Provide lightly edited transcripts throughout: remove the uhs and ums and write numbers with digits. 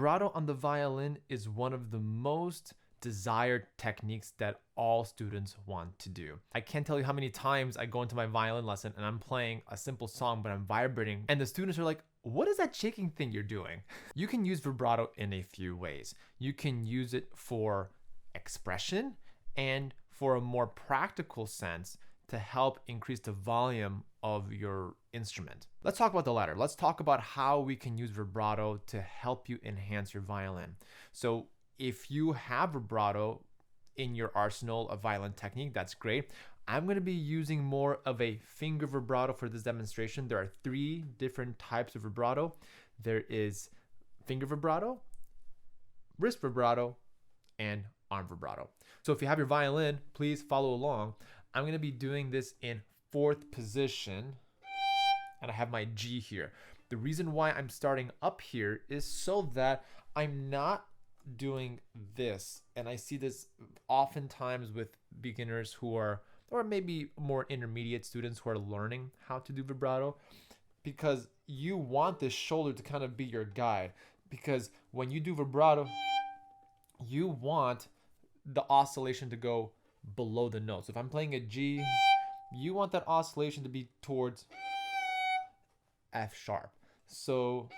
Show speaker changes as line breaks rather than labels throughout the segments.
Vibrato on the violin is one of the most desired techniques that all students want to do. I can't tell you how many times I go into my violin lesson and I'm playing a simple song, but I'm vibrating, and the students are like, what is that shaking thing you're doing? You can use vibrato in a few ways. You can use it for expression and for a more practical sense to help increase the volume of your instrument. Let's talk about the latter. Let's talk about how we can use vibrato to help you enhance your violin. So if you have vibrato in your arsenal of violin technique, that's great. I'm going to be using more of a finger vibrato for this demonstration. There are 3 different types of vibrato. There is finger vibrato, wrist vibrato, and arm vibrato. So if you have your violin, please follow along. I'm going to be doing this in 4th position, and I have my G here. The reason why I'm starting up here is so that I'm not doing this, and I see this oftentimes with beginners who are, or maybe more intermediate students who are learning how to do vibrato, because you want this shoulder to kind of be your guide, because when you do vibrato, you want the oscillation to go below the note. So if I'm playing a G, you want that oscillation to be towards F sharp. So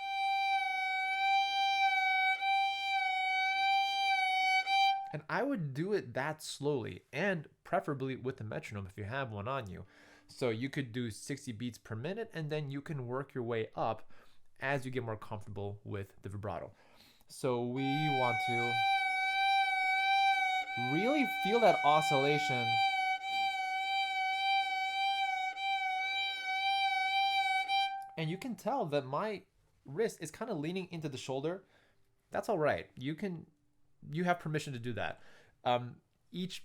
and I would do it that slowly, and preferably with a metronome if you have one on you. So you could do 60 beats per minute, and then you can work your way up as you get more comfortable with the vibrato. So we want to really feel that oscillation. And you can tell that my wrist is kind of leaning into the shoulder. That's all right. You have permission to do that. Each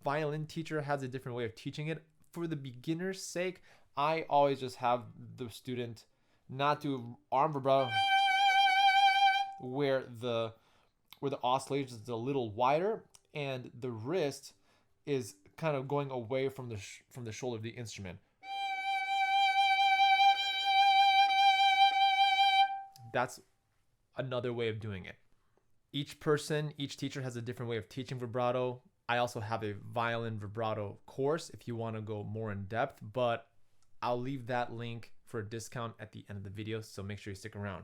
violin teacher has a different way of teaching it. For the beginner's sake, I always just have the student not do arm vibrato where the oscillation is a little wider and the wrist is kind of going away from the shoulder of the instrument. That's another way of doing it. Each teacher has a different way of teaching vibrato. I also have a violin vibrato course if you want to go more in depth, but I'll leave that link for a discount at the end of the video, so make sure you stick around.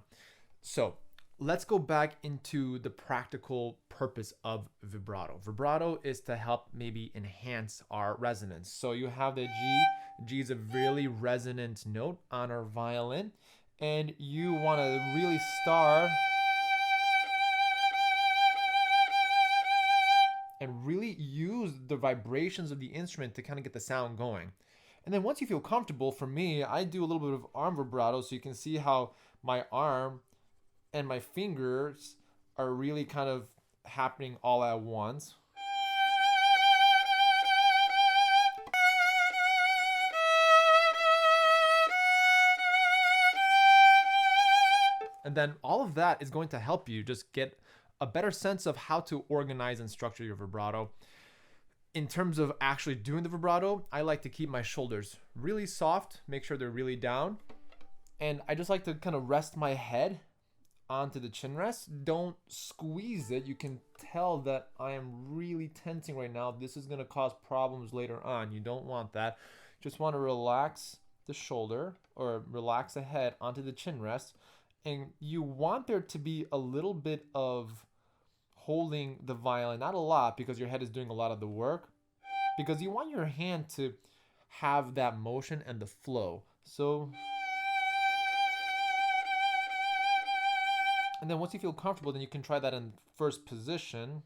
So let's go back into the practical purpose of vibrato. Vibrato is to help maybe enhance our resonance. So you have the G. G is a really resonant note on our violin, and you want to really start and really use the vibrations of the instrument to kind of get the sound going. And then once you feel comfortable, for me, I do a little bit of arm vibrato, so you can see how my arm and my fingers are really kind of happening all at once. And then all of that is going to help you just get a better sense of how to organize and structure your vibrato. In terms of actually doing the vibrato, I like to keep my shoulders really soft, make sure they're really down. And I just like to kind of rest my head onto the chin rest. Don't squeeze it. You can tell that I am really tensing right now. This is going to cause problems later on. You don't want that. Just want to relax the shoulder or relax the head onto the chin rest. And you want there to be a little bit of holding the violin, not a lot because your head is doing a lot of the work, because you want your hand to have that motion and the flow. So, and then once you feel comfortable, then you can try that in 1st position.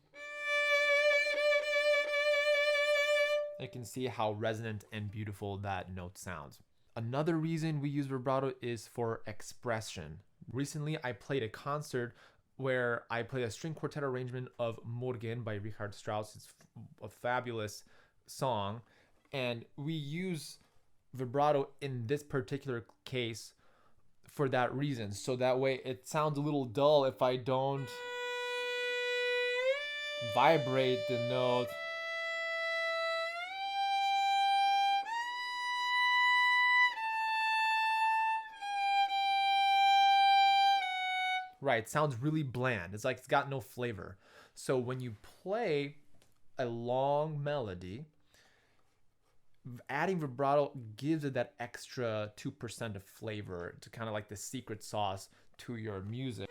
You can see how resonant and beautiful that note sounds. Another reason we use vibrato is for expression. Recently, I played a concert where I played a string quartet arrangement of Morgen by Richard Strauss. It's a fabulous song. And we use vibrato in this particular case for that reason. So that way it sounds a little dull if I don't vibrate the note. right? It sounds really bland. It's like it's got no flavor. So when you play a long melody, adding vibrato gives it that extra 2% of flavor to kind of like the secret sauce to your music.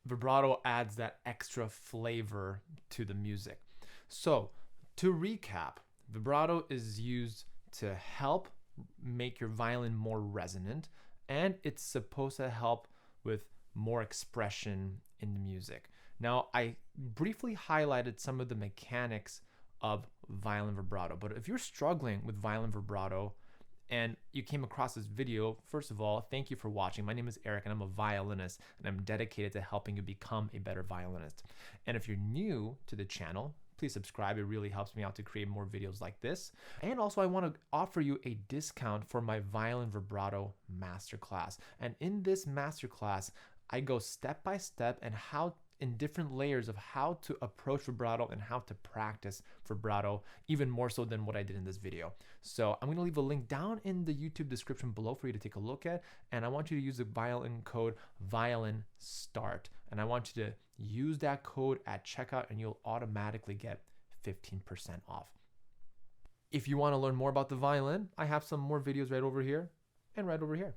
Vibrato adds that extra flavor to the music. So, to recap, vibrato is used to help make your violin more resonant, and it's supposed to help with more expression in the music. Now, I briefly highlighted some of the mechanics of violin vibrato, but if you're struggling with violin vibrato, and you came across this video, first of all, thank you for watching. My name is Eric and I'm a violinist and I'm dedicated to helping you become a better violinist. And if you're new to the channel, please subscribe. It really helps me out to create more videos like this. And also I want to offer you a discount for my Violin Vibrato Masterclass. And in this masterclass, I go step by step and how in different layers of how to approach vibrato and how to practice vibrato, even more so than what I did in this video. So I'm gonna leave a link down in the YouTube description below for you to take a look at. And I want you to use the violin code VIOLINSTART. And I want you to use that code at checkout and you'll automatically get 15% off. If you wanna learn more about the violin, I have some more videos right over here and right over here.